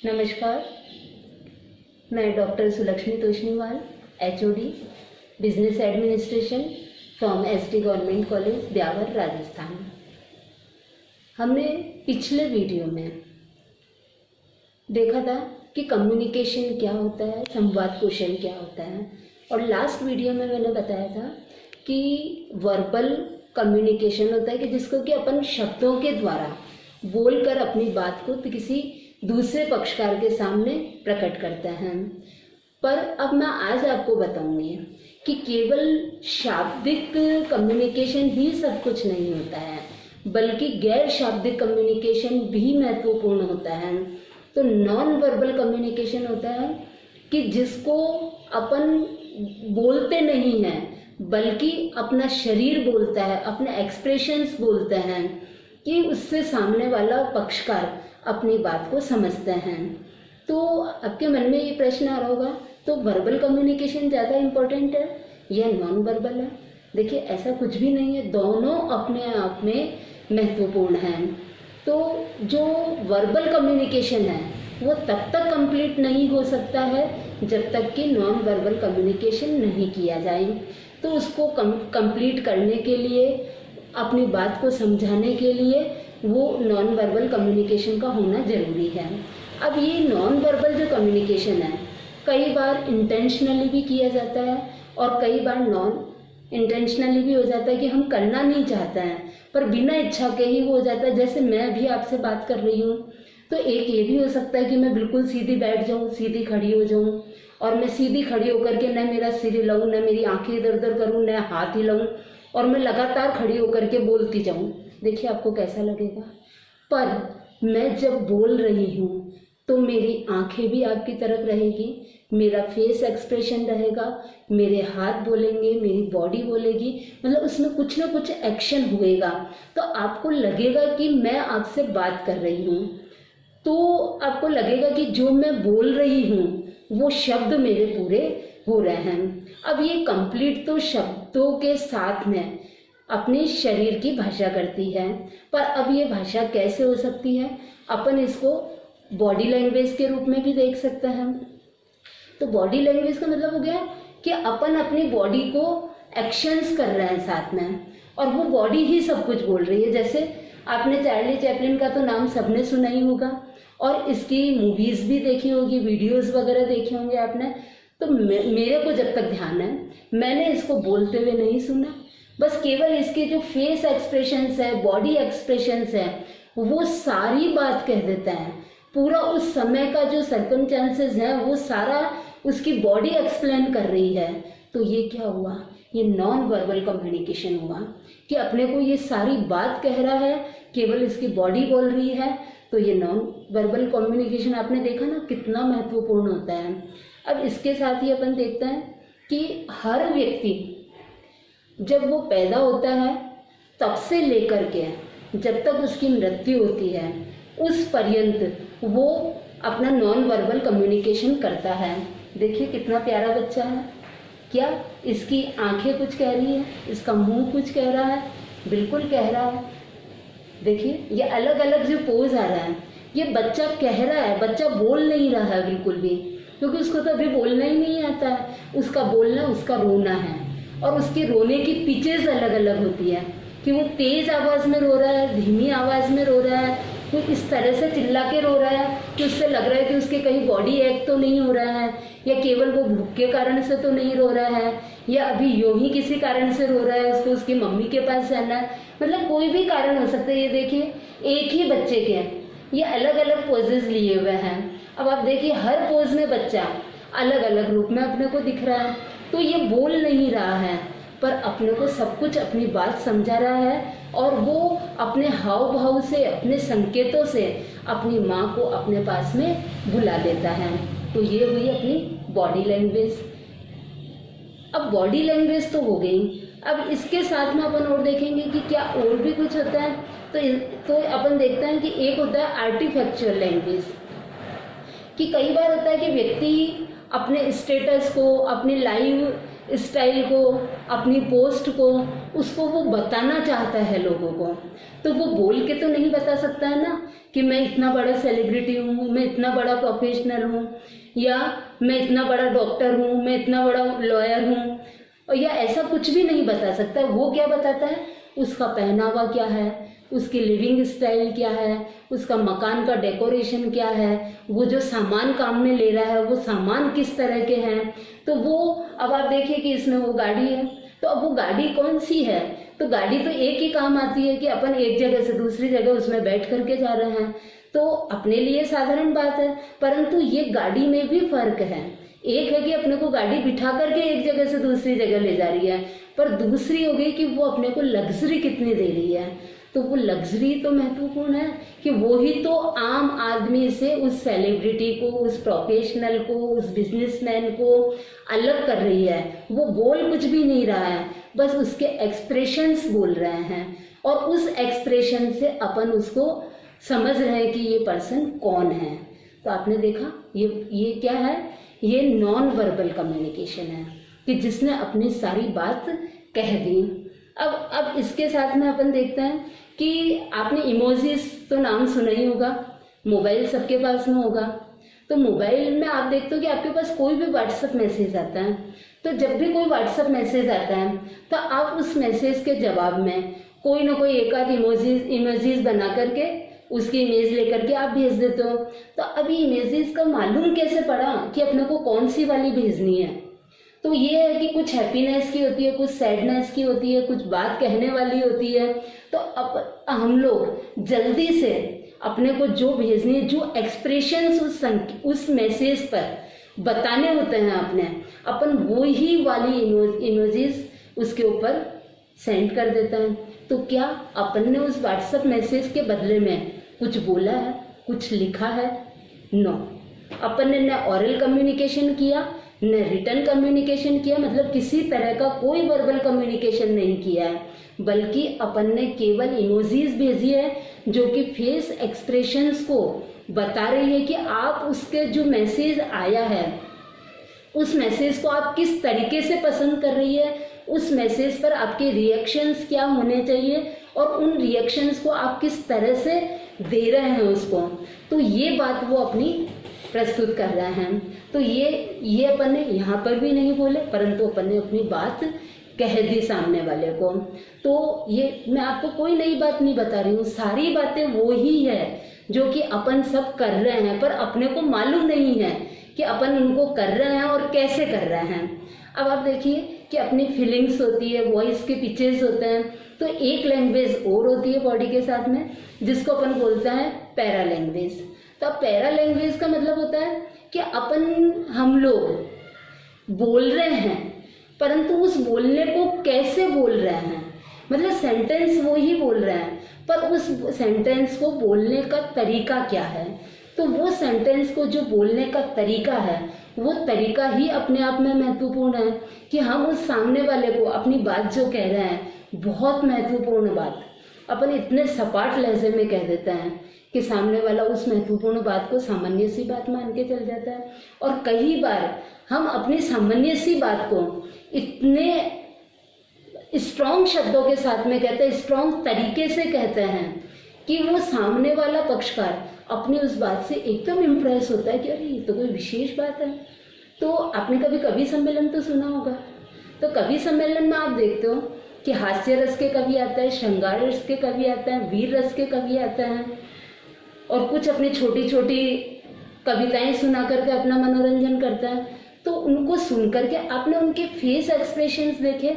नमस्कार, मैं doctor Sulakshmi Toshniwal, HOD business administration from SD government college Beawar Rajasthan. हमने पिछले वीडियो में देखा था कि कम्युनिकेशन क्या होता है, संवाद कौशल क्या होता है, और लास्ट वीडियो में मैंने बताया था कि वर्बल कम्युनिकेशन होता है कि जिसको कि अपन शब्दों के द्वारा बोलकर अपनी बात को किसी दूसरे पक्षकार के सामने प्रकट करते हैं। पर अब मैं आज आपको बताऊंगी कि केवल शाब्दिक कम्युनिकेशन ही सब कुछ नहीं होता है, बल्कि गैर शाब्दिक कम्युनिकेशन भी महत्वपूर्ण होता है। तो नॉन वर्बल कम्युनिकेशन होता है कि जिसको अपन बोलते नहीं हैं, बल्कि अपना शरीर बोलता है, अपने एक्सप्रेशंस बोलते हैं कि उससे सामने वाला पक्षकार अपनी बात को समझते हैं। तो आपके मन में ये प्रश्न आ रहा होगा, तो वर्बल कम्युनिकेशन ज़्यादा इम्पोर्टेंट है या नॉन वर्बल है? देखिए, ऐसा कुछ भी नहीं है, दोनों अपने आप में महत्वपूर्ण हैं। तो जो वर्बल कम्युनिकेशन है वो तब तक कंप्लीट नहीं हो सकता है जब तक कि नॉन वर्बल कम्युनिकेशन नहीं किया जाए। तो उसको कंप्लीट करने के लिए, अपनी बात को समझाने के लिए वो नॉन वर्बल कम्युनिकेशन का होना ज़रूरी है। अब ये नॉन वर्बल जो कम्युनिकेशन है कई बार इंटेंशनली भी किया जाता है और कई बार नॉन इंटेंशनली भी हो जाता है कि हम करना नहीं चाहते हैं पर बिना इच्छा के ही वो हो जाता है। जैसे मैं भी आपसे बात कर रही हूँ, तो एक ये भी हो सकता है कि मैं बिल्कुल सीधी बैठ जाऊँ, सीधी खड़ी हो जाऊँ, और मैं सीधी खड़ी होकर के न मेरा सिर हिलाऊँ, न मेरी आंखें इधर उधर करूँ, न हाथ हिलाऊँ, और मैं लगातार खड़ी होकर के बोलती जाऊँ। देखिए आपको कैसा लगेगा। पर मैं जब बोल रही हूँ तो मेरी आंखें भी आपकी तरफ रहेगी, मेरा फेस एक्सप्रेशन रहेगा, मेरे हाथ बोलेंगे, मेरी बॉडी बोलेगी, मतलब उसमें कुछ ना कुछ एक्शन हुएगा। तो आपको लगेगा कि मैं आपसे बात कर रही हूँ, तो आपको लगेगा कि जो मैं बोल रही हूँ वो शब्द मेरे पूरे हो रहे हैं। अब ये कंप्लीट तो शब्दों के साथ में अपने शरीर की भाषा करती है, पर अब ये भाषा कैसे हो सकती है? अपन इसको बॉडी लैंग्वेज के रूप में भी देख सकते हैं। तो बॉडी लैंग्वेज का मतलब हो गया कि अपन अपनी बॉडी को एक्शंस कर रहे हैं साथ में, और वो बॉडी ही सब कुछ बोल रही है। जैसे आपने चार्ली चैपलिन का तो नाम सबने सुना ही होगा, और इसकी मूवीज़ भी देखी होगी, वीडियोस वगैरह देखे होंगे आपने। तो मेरे को जब तक ध्यान है, मैंने इसको बोलते हुए नहीं सुना, बस केवल इसके जो फेस एक्सप्रेशंस है, बॉडी एक्सप्रेशंस है, वो सारी बात कह देता है। पूरा उस समय का जो सर्कमस्टेंसेस है वो सारा उसकी बॉडी एक्सप्लेन कर रही है। तो ये क्या हुआ? ये नॉन वर्बल कम्युनिकेशन हुआ कि अपने को ये सारी बात कह रहा है, केवल इसकी बॉडी बोल रही है। तो ये नॉन वर्बल कम्युनिकेशन आपने देखा ना कितना महत्वपूर्ण होता है। अब इसके साथ ही अपन देखते हैं कि हर व्यक्ति जब वो पैदा होता है तब से लेकर के जब तक उसकी मृत्यु होती है उस पर्यंत वो अपना नॉन वर्बल कम्युनिकेशन करता है। देखिए कितना प्यारा बच्चा है, क्या इसकी आंखें कुछ कह रही है, इसका मुंह कुछ कह रहा है? बिल्कुल कह रहा है। देखिए ये अलग अलग जो पोज आ रहा है, ये बच्चा कह रहा है, बच्चा बोल नहीं रहा है बिल्कुल भी, क्योंकि उसको तो अभी बोलना ही नहीं आता है। उसका बोलना उसका रोना है, और उसके रोने की पिचेस अलग अलग होती है कि वो तेज आवाज़ में रो रहा है, धीमी आवाज़ में रो रहा है, तो इस तरह से चिल्ला के रो रहा है कि उससे लग रहा है कि उसके कहीं बॉडी एक तो नहीं हो रहा है, या केवल वो भूख के कारण से तो नहीं रो रहा है, या अभी यूं ही किसी कारण से रो रहा है, उसको उसकी मम्मी के पास जाना है, मतलब कोई भी कारण हो सकता है। ये देखिए एक ही बच्चे के ये अलग अलग पोजेज लिए हुए हैं। अब आप देखिए हर पोज में बच्चा अलग अलग रूप में अपने को दिख रहा है। तो ये बोल नहीं रहा है पर अपने को सब कुछ अपनी बात समझा रहा है, और वो अपने हाव भाव से, अपने संकेतों से अपनी माँ को अपने पास में बुला देता है। तो ये हुई अपनी बॉडी लैंग्वेज। अब बॉडी लैंग्वेज तो हो गई, अब इसके साथ में अपन और देखेंगे कि क्या और भी कुछ होता है। तो अपन देखते हैं कि एक होता है आर्टिफैक्चुअल लैंग्वेज, कि कई बार होता है कि व्यक्ति अपने स्टेटस को, अपने लाइफ स्टाइल को अपनी पोस्ट को उसको वो बताना चाहता है लोगों को, तो वो बोल के तो नहीं बता सकता है ना कि मैं इतना बड़ा सेलिब्रिटी हूँ, मैं इतना बड़ा प्रोफेशनल हूँ, या मैं इतना बड़ा डॉक्टर हूँ, मैं इतना बड़ा लॉयर हूँ, या ऐसा कुछ भी नहीं बता सकता। वो क्या बताता है, उसका पहनावा क्या है, उसकी लिविंग स्टाइल क्या है, उसका मकान का डेकोरेशन क्या है, वो जो सामान काम में ले रहा है वो सामान किस तरह के हैं। तो वो अब आप देखिए कि इसमें वो गाड़ी है, तो अब वो गाड़ी कौन सी है, तो गाड़ी तो एक ही काम आती है कि अपन एक जगह से दूसरी जगह उसमें बैठ करके जा रहे हैं, तो अपने लिए साधारण बात है। परंतु ये गाड़ी में भी फर्क है, एक है कि अपने को गाड़ी बिठा करके एक जगह से दूसरी जगह ले जा रही है, पर दूसरी हो गई कि वो अपने को लग्जरी कितनी दे रही है। तो वो लग्जरी तो महत्वपूर्ण है कि वो ही तो आम आदमी से उस सेलिब्रिटी को, उस प्रोफेशनल को, उस बिजनेसमैन को अलग कर रही है। वो बोल कुछ भी नहीं रहा है, बस उसके एक्सप्रेशंस बोल रहे हैं, और उस एक्सप्रेशन से अपन उसको समझ रहे हैं कि ये पर्सन कौन है। तो आपने देखा ये क्या है, ये नॉन वर्बल कम्युनिकेशन है कि जिसने अपनी सारी बात कह दी। अब इसके साथ में अपन देखते हैं कि आपने इमोजीज तो नाम सुना ही होगा, मोबाइल सबके पास में होगा। तो मोबाइल में आप देखते हो कि आपके पास कोई भी व्हाट्सएप मैसेज आता है, तो जब भी कोई व्हाट्सएप मैसेज आता है तो आप उस मैसेज के जवाब में कोई ना कोई एक आध इमोजीज बना करके उसकी इमेज लेकर के आप भेज देते हो। तो अभी इमेजेस का मालूम कैसे पड़ा कि अपने को कौन सी वाली भेजनी है। तो ये है कि कुछ हैप्पीनेस की होती है, कुछ सैडनेस की होती है, कुछ बात कहने वाली होती है। तो अब हम लोग जल्दी से अपने को जो भेजनी है, जो एक्सप्रेशंस उस मैसेज पर बताने होते हैं अपन वो ही वाली इमोजीज उसके ऊपर सेंड कर देते हैं। तो क्या अपन ने उस व्हाट्सएप मैसेज के बदले में कुछ बोला है, कुछ लिखा है? नो, अपन ने न ऑरल कम्युनिकेशन किया, न रिटर्न कम्युनिकेशन किया, मतलब किसी तरह का कोई वर्बल कम्युनिकेशन नहीं किया है, बल्कि अपन ने केवल इमोजीज भेजी है जो कि फेस एक्सप्रेशंस को बता रही है कि आप उसके जो मैसेज आया है उस मैसेज को आप किस तरीके से पसंद कर रही है, उस मैसेज पर आपके रिएक्शंस क्या होने चाहिए और उन रिएक्शंस को आप किस तरह से दे रहे हैं उसको। तो ये बात वो अपनी प्रस्तुत कर रहे हैं। तो ये अपन ने यहाँ पर भी नहीं बोले, परंतु अपन ने अपनी बात कह दी सामने वाले को। तो ये मैं आपको कोई नई बात नहीं बता रही हूँ, सारी बातें वो ही है जो कि अपन सब कर रहे हैं, पर अपने को मालूम नहीं है कि अपन उनको कर रहे हैं और कैसे कर रहे हैं। अब आप देखिए कि अपनी फीलिंग्स होती है, वॉइस के पिचेस होते हैं, तो एक लैंग्वेज और होती है बॉडी के साथ में जिसको अपन बोलते हैं पैरा लैंग्वेज। तो पैरा लैंग्वेज का मतलब होता है कि हम लोग बोल रहे हैं, परंतु उस बोलने को कैसे बोल रहे हैं, मतलब सेंटेंस वो ही बोल रहे हैं, पर उस सेंटेंस को बोलने का तरीका क्या है। तो वो सेंटेंस को जो बोलने का तरीका है, वो तरीका ही अपने आप में महत्वपूर्ण है कि हम उस सामने वाले को अपनी बात जो कह रहे हैं, बहुत महत्वपूर्ण बात अपन इतने सपाट लहजे में कह देते हैं कि सामने वाला उस महत्वपूर्ण बात को सामान्य सी बात मान के चल जाता है। और कई बार हम अपनी सामान्य सी बात को इतने स्ट्रॉन्ग शब्दों के साथ में कहते हैं, स्ट्रॉन्ग तरीके से कहते हैं कि वो सामने वाला पक्षकार अपनी उस बात से एकदम इम्प्रेस होता है कि अरे ये तो कोई विशेष बात है। तो आपने कभी कवि सम्मेलन तो सुना होगा, तो कवि सम्मेलन में आप देखते हो कि हास्य रस के कवि आते हैं, श्रृंगार रस के कवि आते हैं, वीर रस के कवि आते हैं, और कुछ अपनी छोटी छोटी कविताएं सुना करके अपना मनोरंजन करता है। तो उनको सुन करके आपने उनके फेस एक्सप्रेशंस देखे।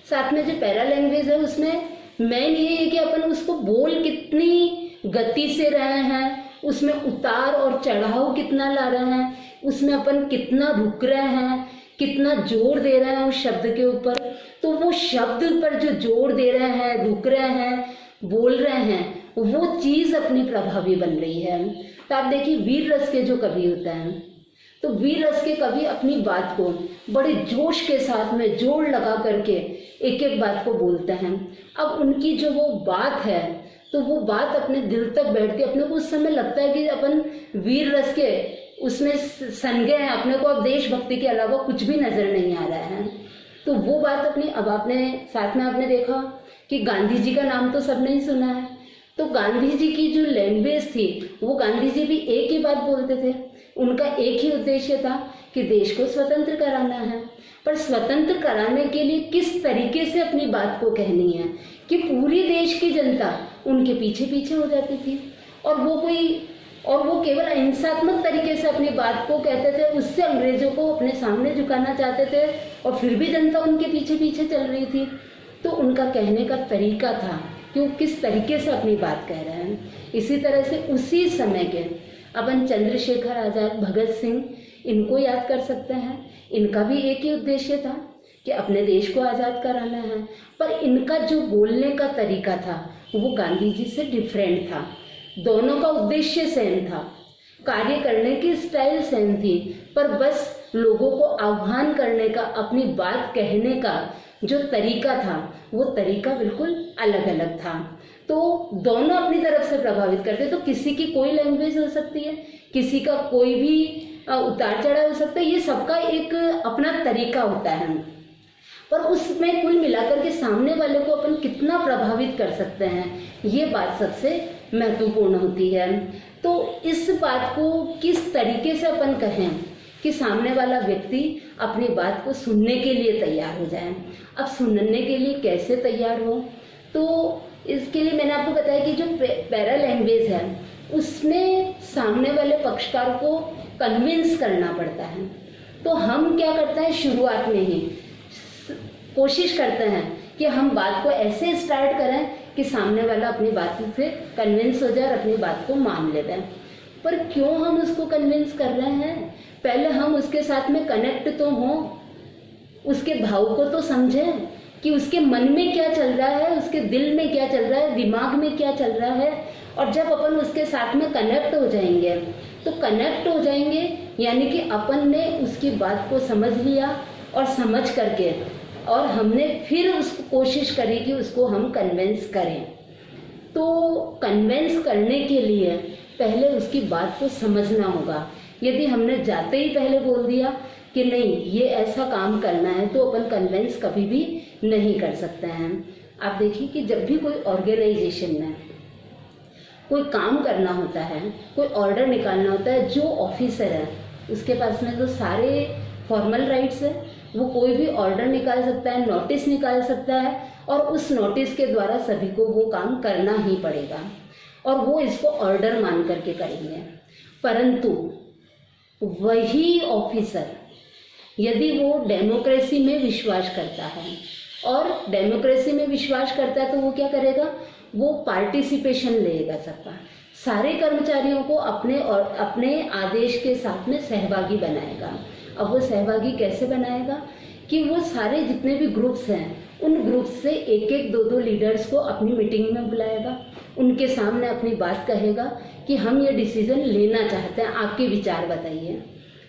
साथ में जो पैरा लैंग्वेज है उसमें मेन ये है कि अपन उसको बोल कितनी गति से रहे हैं, उसमें उतार और चढ़ाव कितना ला रहे हैं, उसमें अपन कितना रुक रहे हैं, कितना जोर दे रहे हैं उस शब्द के ऊपर। तो वो शब्द पर जो जोर दे रहे हैं, रुक रहे हैं, बोल रहे हैं, वो चीज़ अपनी प्रभावी बन रही है। तो आप देखिए वीर रस के जो कवि होते हैं, तो वीर रस के कवि अपनी बात को बड़े जोश के साथ में जोर लगा करके एक एक बात को बोलते हैं। अब उनकी जो वो बात है, तो वो बात अपने दिल तक बैठती है। अपने को उस समय लगता है कि अपन वीर रस के उसमें सन गए हैं, अपने को अब देशभक्ति के अलावा कुछ भी नजर नहीं आ रहा है। तो वो बात अपनी, अब आपने साथ में आपने देखा कि गांधी जी का नाम तो सबने ही सुना है, तो गांधी जी की जो लैंग्वेज थी वो गांधी जी भी एक ही बात बोलते थे। उनका एक ही उद्देश्य था कि देश को स्वतंत्र कराना है, पर स्वतंत्र कराने के लिए किस तरीके से अपनी बात को कहनी है कि पूरी देश की जनता उनके पीछे पीछे हो जाती थी, और वो केवल अहिंसात्मक तरीके से अपनी बात को कहते थे, उससे अंग्रेजों को अपने सामने झुकाना चाहते थे, और फिर भी जनता उनके पीछे पीछे चल रही थी। तो उनका कहने का तरीका था कि वो किस तरीके से अपनी बात कह रहे हैं। इसी तरह से उसी समय के अपन चंद्रशेखर आज़ाद, भगत सिंह, इनको याद कर सकते हैं। इनका भी एक ही उद्देश्य था कि अपने देश को आज़ाद कराना है, पर इनका जो बोलने का तरीका था वो गांधी जी से डिफरेंट था। दोनों का उद्देश्य सेम था, कार्य करने की स्टाइल सेम थी, पर बस लोगों को आह्वान करने का, अपनी बात कहने का जो तरीका था वो तरीका बिल्कुल अलग अलग था। तो दोनों अपनी तरफ से प्रभावित करते। तो किसी की कोई लैंग्वेज हो सकती है, किसी का कोई भी उतार चढ़ाव हो सकता है, ये सबका एक अपना तरीका होता है, पर उसमें कुल मिलाकर के सामने वाले को अपन कितना प्रभावित कर सकते हैं, ये बात सबसे महत्वपूर्ण होती है। तो इस बात को किस तरीके से अपन कहें कि सामने वाला व्यक्ति अपनी बात को सुनने के लिए तैयार हो जाए। अब सुनने के लिए कैसे तैयार हो, तो इसके लिए मैंने आपको बताया कि जो पैरा लैंग्वेज है उसमें सामने वाले पक्षकार को कन्विंस करना पड़ता है। तो हम क्या करते हैं, शुरुआत में ही कोशिश करते हैं कि हम बात को ऐसे स्टार्ट करें कि सामने वाला अपनी बात से कन्विंस हो जाए और अपनी बात को मान ले जाए। पर क्यों हम उसको कन्विंस कर रहे हैं, पहले हम उसके साथ में कनेक्ट तो हों, उसके भाव को तो समझें कि उसके मन में क्या चल रहा है, उसके दिल में क्या चल रहा है, दिमाग में क्या चल रहा है। और जब अपन उसके साथ में कनेक्ट हो जाएंगे, तो कनेक्ट हो जाएंगे यानी कि अपन ने उसकी बात को समझ लिया, और समझ करके और हमने फिर उसको कोशिश करी कि उसको हम कन्विंस करें। तो कन्विंस करने के लिए पहले उसकी बात को समझना होगा। यदि हमने जाते ही पहले बोल दिया कि नहीं ये ऐसा काम करना है, तो अपन कन्विंस कभी भी नहीं कर सकते हैं। आप देखिए कि जब भी कोई ऑर्गेनाइजेशन में कोई काम करना होता है, कोई ऑर्डर निकालना होता है, जो ऑफिसर है उसके पास में तो सारे फॉर्मल राइट्स है, वो कोई भी ऑर्डर निकाल सकता है, नोटिस निकाल सकता है, और उस नोटिस के द्वारा सभी को वो काम करना ही पड़ेगा, और वो इसको ऑर्डर मान करके करेंगे। परंतु वही ऑफिसर यदि वो डेमोक्रेसी में विश्वास करता है, और डेमोक्रेसी में विश्वास करता है, तो वो क्या करेगा, वो पार्टिसिपेशन लेगा सबका, सारे कर्मचारियों को अपने आदेश के साथ में सहभागी बनाएगा। अब वो सहभागी कैसे बनाएगा कि वो सारे जितने भी ग्रुप्स हैं उन ग्रुप्स से एक एक दो दो लीडर्स को अपनी मीटिंग में बुलाएगा, उनके सामने अपनी बात कहेगा कि हम ये डिसीजन लेना चाहते हैं, आपके विचार बताइए।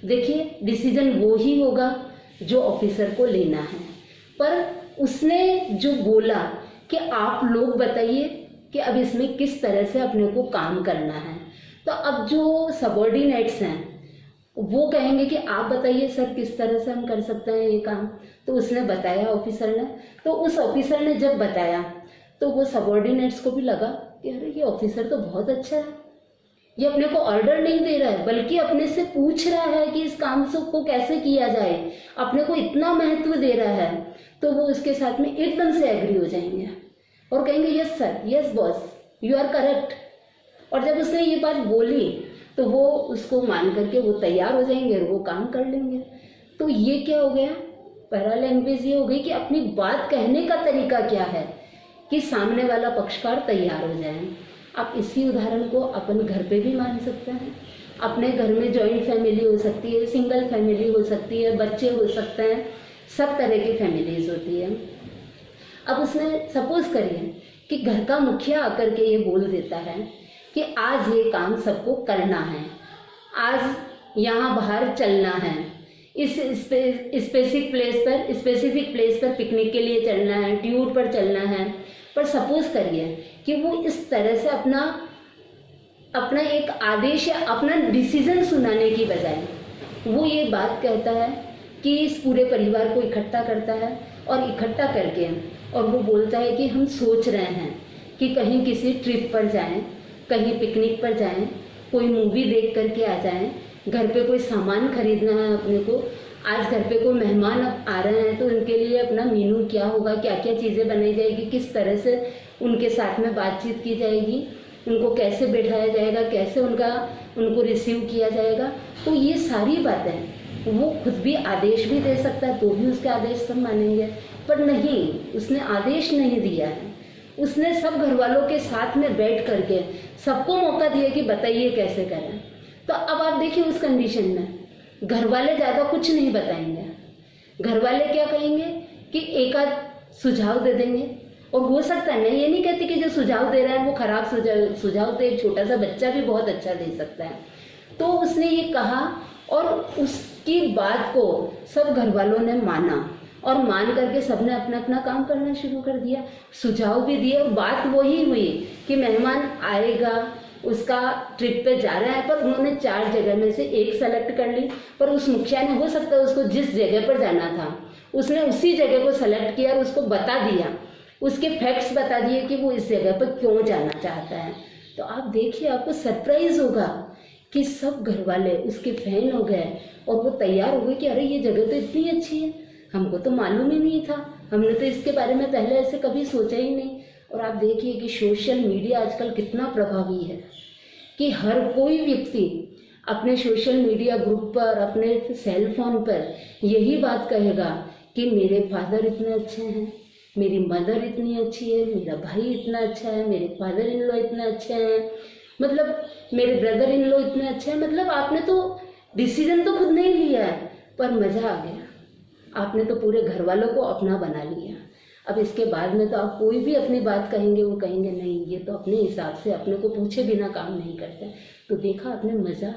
देखिए डिसीजन वो ही होगा जो ऑफिसर को लेना है, पर उसने जो बोला कि आप लोग बताइए कि अब इसमें किस तरह से अपने को काम करना है। तो अब जो सबऑर्डिनेट्स हैं वो कहेंगे कि आप बताइए सर किस तरह से हम कर सकते हैं ये काम। तो उसने बताया ऑफिसर ने, तो उस ऑफिसर ने जब बताया तो वो सबऑर्डिनेट्स को भी लगा कि अरे ये ऑफिसर तो बहुत अच्छा है, ये अपने को ऑर्डर नहीं दे रहा है बल्कि अपने से पूछ रहा है कि इस काम को कैसे किया जाए, अपने को इतना महत्व दे रहा है। तो वो उसके साथ में एकदम से एग्री हो जाएंगे और कहेंगे yes sir, yes boss, you are correct. और जब उसने ये बात बोली तो वो उसको मान करके वो तैयार हो जाएंगे और वो काम कर लेंगे। तो ये क्या हो गया, पैरा लैंग्वेज ये हो गई कि अपनी बात कहने का तरीका क्या है कि सामने वाला पक्षकार तैयार हो जाए। आप इसी उदाहरण को अपन घर पे भी मान सकते हैं। अपने घर में जॉइंट फैमिली हो सकती है, सिंगल फैमिली हो सकती है, बच्चे हो सकते हैं, सब तरह की फैमिलीज होती है। अब उसमें सपोज करिए कि घर का मुखिया आकर के ये बोल देता है कि आज ये काम सबको करना है, आज यहाँ बाहर चलना है, इस स्पेसिफिक प्लेस पर पिकनिक के लिए चलना है, टूर पर चलना है। पर सपोज करिए कि वो इस तरह से अपना एक आदेश या अपना डिसीजन सुनाने की बजाय वो ये बात कहता है कि इस पूरे परिवार को इकट्ठा करता है और इकट्ठा करके और वो बोलता है कि हम सोच रहे हैं कि कहीं किसी ट्रिप पर जाएं, कहीं पिकनिक पर जाएं, कोई मूवी देख करके आ जाएं, घर पे कोई सामान खरीदना है अपने को, आज घर पे कोई मेहमान आ रहे हैं तो उनके लिए अपना मेनू क्या होगा, क्या क्या चीज़ें बनाई जाएगी, किस तरह से उनके साथ में बातचीत की जाएगी, उनको कैसे बैठाया जाएगा, कैसे उनको रिसीव किया जाएगा। तो ये सारी बातें वो खुद भी आदेश भी दे सकता है तो भी उसके आदेश सब मानेंगे, पर नहीं, उसने आदेश नहीं दिया है। उसने सब घर वालों के साथ में बैठ करके सबको मौका दिया कि बताइए कैसे करें। तो अब आप देखिए उस कंडीशन में घर वाले ज़्यादा कुछ नहीं बताएंगे, घर वाले क्या कहेंगे कि एक आध सुझाव दे देंगे। और हो सकता है, मैं ये नहीं कहती कि जो सुझाव दे रहा है वो खराब सुझाव तो एक छोटा सा बच्चा भी बहुत अच्छा दे सकता है। तो उसने ये कहा और उसकी बात को सब घर वालों ने माना और मान करके सबने अपना अपना काम करना शुरू कर दिया, सुझाव भी दिए। और बात वही हुई कि मेहमान आएगा, उसका ट्रिप पे जा रहा है, पर उन्होंने 4 जगह में से एक सेलेक्ट कर ली। पर उस मुखिया ने हो सकता है उसको जिस जगह पर जाना था उसने उसी जगह को सेलेक्ट किया और उसको बता दिया, उसके फैक्ट्स बता दिए कि वो इस जगह पर क्यों जाना चाहता है। तो आप देखिए, आपको सरप्राइज होगा कि सब घर वाले उसके फैन हो गए और वो तैयार हो गए कि अरे ये जगह तो इतनी अच्छी है, हमको तो मालूम ही नहीं था, हमने तो इसके बारे में पहले ऐसे कभी सोचा ही नहीं। और आप देखिए कि सोशल मीडिया आजकल कितना प्रभावी है कि हर कोई व्यक्ति अपने सोशल मीडिया ग्रुप पर, अपने सेल फोन पर यही बात कहेगा कि मेरे फादर इतने अच्छे हैं, मेरी मदर इतनी अच्छी है, मेरा भाई इतना अच्छा है, मेरे फादर इन लॉ इतने अच्छे हैं, मतलब मेरे ब्रदर इन लॉ इतने अच्छे हैं। मतलब आपने तो डिसीजन तो खुद नहीं लिया है, पर मज़ा आ गया, आपने तो पूरे घर वालों को अपना बना लिया। अब इसके बाद में तो आप कोई भी अपनी बात कहेंगे, वो कहेंगे नहीं ये तो अपने हिसाब से अपने को पूछे बिना काम नहीं करते। तो देखा आपने मज़ा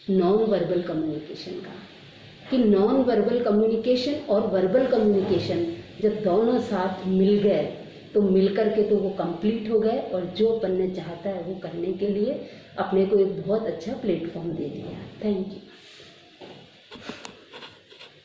नॉन वर्बल कम्युनिकेशन का, कि नॉन वर्बल कम्युनिकेशन और वर्बल कम्युनिकेशन जब दोनों साथ मिल गए तो मिल कर के तो वो कंप्लीट हो गए और जो अपन ने चाहता है वो करने के लिए अपने को एक बहुत अच्छा प्लेटफॉर्म दे दिया। Thank you.